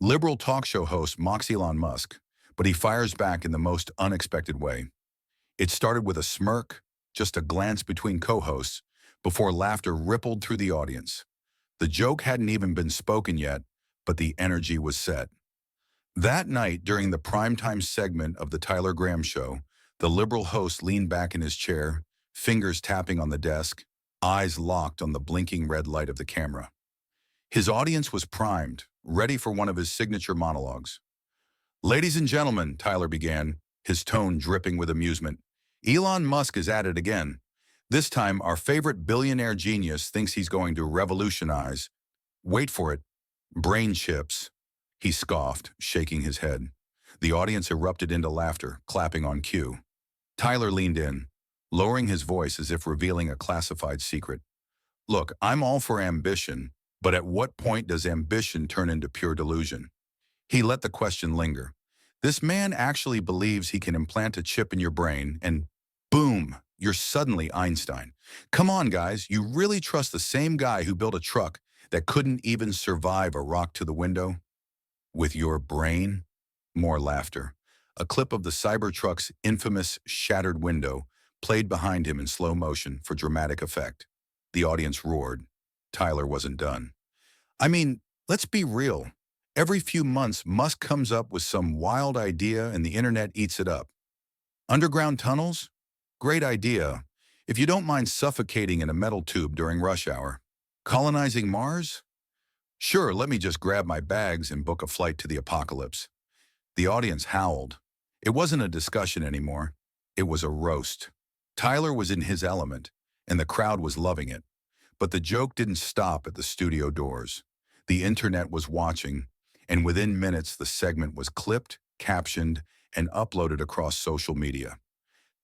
Liberal talk show host mocks Elon Musk, but he fires back in the most unexpected way. It started with a smirk, just a glance between co-hosts, before laughter rippled through the audience. The joke hadn't even been spoken yet, but the energy was set. That night, during the primetime segment of the Tyler Graham Show, the liberal host leaned back in his chair, fingers tapping on the desk, eyes locked on the blinking red light of the camera. His audience was primed, ready for one of his signature monologues. "Ladies and gentlemen," Tyler began, his tone dripping with amusement, "Elon Musk is at it again. This time, our favorite billionaire genius thinks he's going to revolutionize. Wait for it. Brain chips." He scoffed, shaking his head. The audience erupted into laughter, clapping on cue. Tyler leaned in, lowering his voice as if revealing a classified secret. "Look, I'm all for ambition, but at what point does ambition turn into pure delusion?" He let the question linger. This man actually believes he can implant a chip in your brain and boom, you're suddenly Einstein. Come on, guys, you really trust the same guy who built a truck that couldn't even survive a rock to the window? With your brain? More laughter. A clip of the Cybertruck's infamous shattered window played behind him in slow motion for dramatic effect. The audience roared. Tyler wasn't done. "I mean, let's be real. Every few months, Musk comes up with some wild idea and the internet eats it up. Underground tunnels? Great idea, if you don't mind suffocating in a metal tube during rush hour. Colonizing Mars? Sure, let me just grab my bags and book a flight to the apocalypse." The audience howled. It wasn't a discussion anymore. It was a roast. Tyler was in his element, and the crowd was loving it. But the joke didn't stop at the studio doors. The internet was watching, and within minutes the segment was clipped, captioned, and uploaded across social media.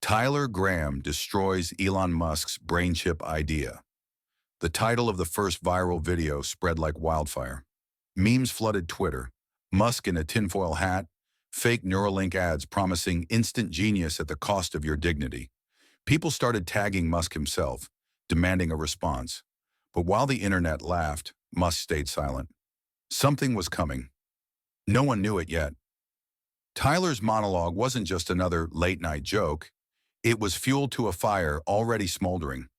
Tyler Graham destroys Elon Musk's brain chip idea. The title of the first viral video spread like wildfire. Memes flooded Twitter. Musk in a tinfoil hat, fake Neuralink ads promising instant genius at the cost of your dignity. People started tagging Musk himself, demanding a response. But while the internet laughed, Musk stayed silent. Something was coming. No one knew it yet. Tyler's monologue wasn't just another late-night joke. It was fuel to a fire already smoldering.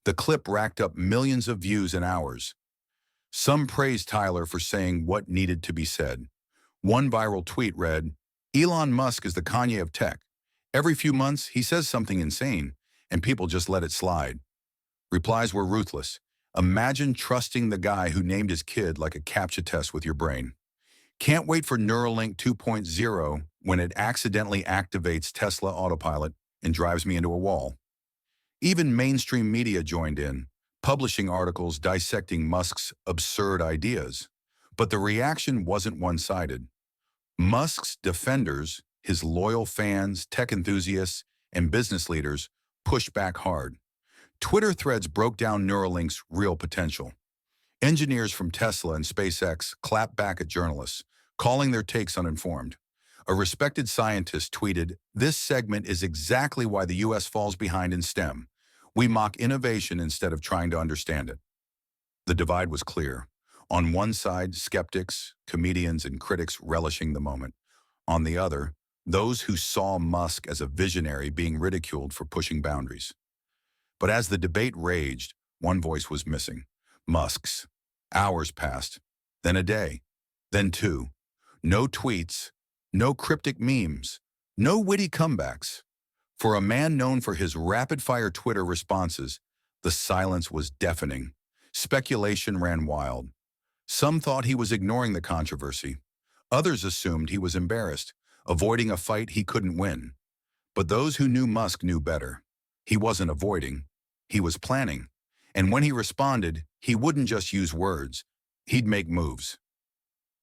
The clip racked up millions of views in hours. Some praised Tyler for saying what needed to be said. One viral tweet read, "Elon Musk is the Kanye of tech. Every few months, he says something insane, and people just let it slide." Replies were ruthless. "Imagine trusting the guy who named his kid like a CAPTCHA test with your brain. Can't wait for Neuralink 2.0 when it accidentally activates Tesla autopilot and drives me into a wall." Even mainstream media joined in, publishing articles dissecting Musk's absurd ideas. But the reaction wasn't one-sided. Musk's defenders, his loyal fans, tech enthusiasts, and business leaders pushed back hard. Twitter threads broke down Neuralink's real potential. Engineers from Tesla and SpaceX clapped back at journalists, calling their takes uninformed. A respected scientist tweeted, "This segment is exactly why the US falls behind in STEM. We mock innovation instead of trying to understand it." The divide was clear. On one side, skeptics, comedians, and critics relishing the moment. On the other, those who saw Musk as a visionary being ridiculed for pushing boundaries. But as the debate raged, one voice was missing. Musk's. Hours passed, then a day, then two. No tweets, no cryptic memes, no witty comebacks. For a man known for his rapid-fire Twitter responses, the silence was deafening. Speculation ran wild. Some thought he was ignoring the controversy. Others assumed he was embarrassed, avoiding a fight he couldn't win. But those who knew Musk knew better. He wasn't avoiding, he was planning. And when he responded, he wouldn't just use words, he'd make moves.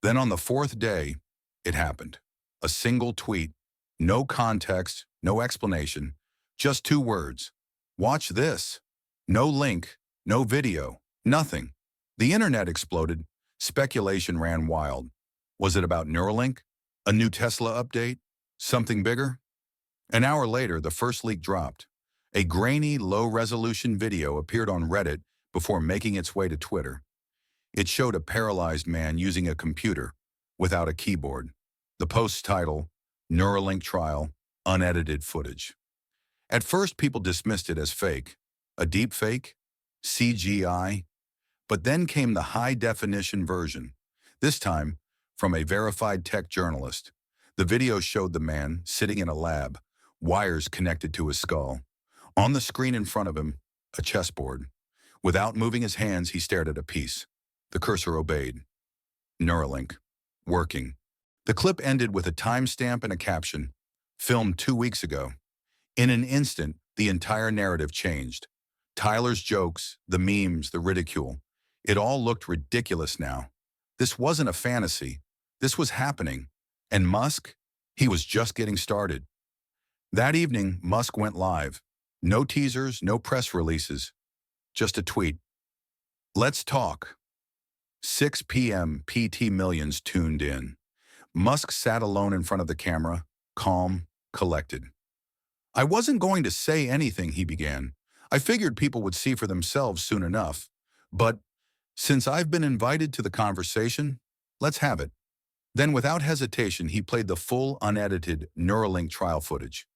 Then on the fourth day, it happened. A single tweet, no context, no explanation, just two words. "Watch this." No link, no video, nothing. The internet exploded. Speculation ran wild. Was it about Neuralink? A new Tesla update? Something bigger? An hour later, the first leak dropped. A grainy, low-resolution video appeared on Reddit before making its way to Twitter. It showed a paralyzed man using a computer, without a keyboard. The post's title, Neuralink Trial, Unedited Footage. At first, people dismissed it as fake, a deep fake, CGI, but then came the high-definition version, this time from a verified tech journalist. The video showed the man sitting in a lab, wires connected to his skull. On the screen in front of him, a chessboard. Without moving his hands, he stared at a piece. The cursor obeyed. Neuralink. Working. The clip ended with a timestamp and a caption, filmed 2 weeks ago. In an instant, the entire narrative changed. Tyler's jokes, the memes, the ridicule. It all looked ridiculous now. This wasn't a fantasy. This was happening. And Musk? He was just getting started. That evening, Musk went live. No teasers, no press releases. Just a tweet. Let's talk. 6 p.m. PT millions tuned in. Musk sat alone in front of the camera, calm, collected. I wasn't going to say anything, he began. I figured people would see for themselves soon enough. But since I've been invited to the conversation, let's have it. Then without hesitation, he played the full unedited Neuralink trial footage.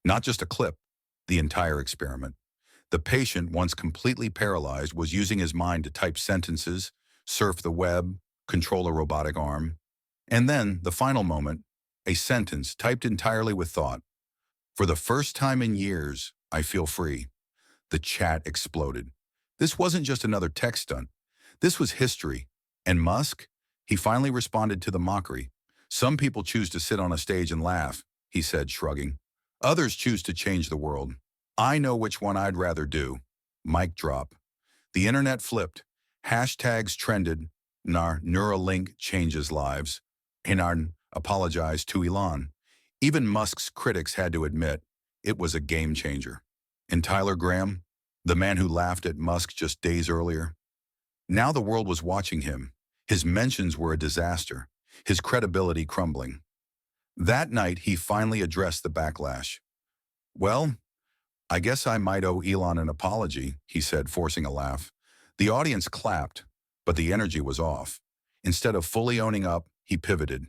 Not just a clip, the entire experiment. The patient, once completely paralyzed, was using his mind to type sentences, surf the web, control a robotic arm. And then, the final moment, a sentence typed entirely with thought. For the first time in years, I feel free. The chat exploded. This wasn't just another tech stunt. This was history. And Musk? He finally responded to the mockery. Some people choose to sit on a stage and laugh, he said, shrugging. Others choose to change the world. I know which one I'd rather do. Mic drop. The internet flipped. Hashtags trended. Neuralink changes lives. Hinan apologized to Elon. Even Musk's critics had to admit it was a game changer. And Tyler Graham, the man who laughed at Musk just days earlier? Now the world was watching him. His mentions were a disaster, his credibility crumbling. That night, he finally addressed the backlash. Well, I guess I might owe Elon an apology, he said, forcing a laugh. The audience clapped, but the energy was off. Instead of fully owning up, he pivoted.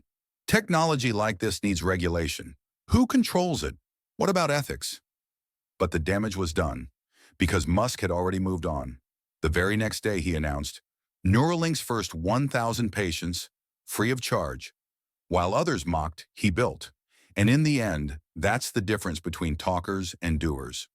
Technology like this needs regulation. Who controls it? What about ethics? But the damage was done, because Musk had already moved on. The very next day, he announced, Neuralink's first 1,000 patients, free of charge. While others mocked, he built. And in the end, that's the difference between talkers and doers.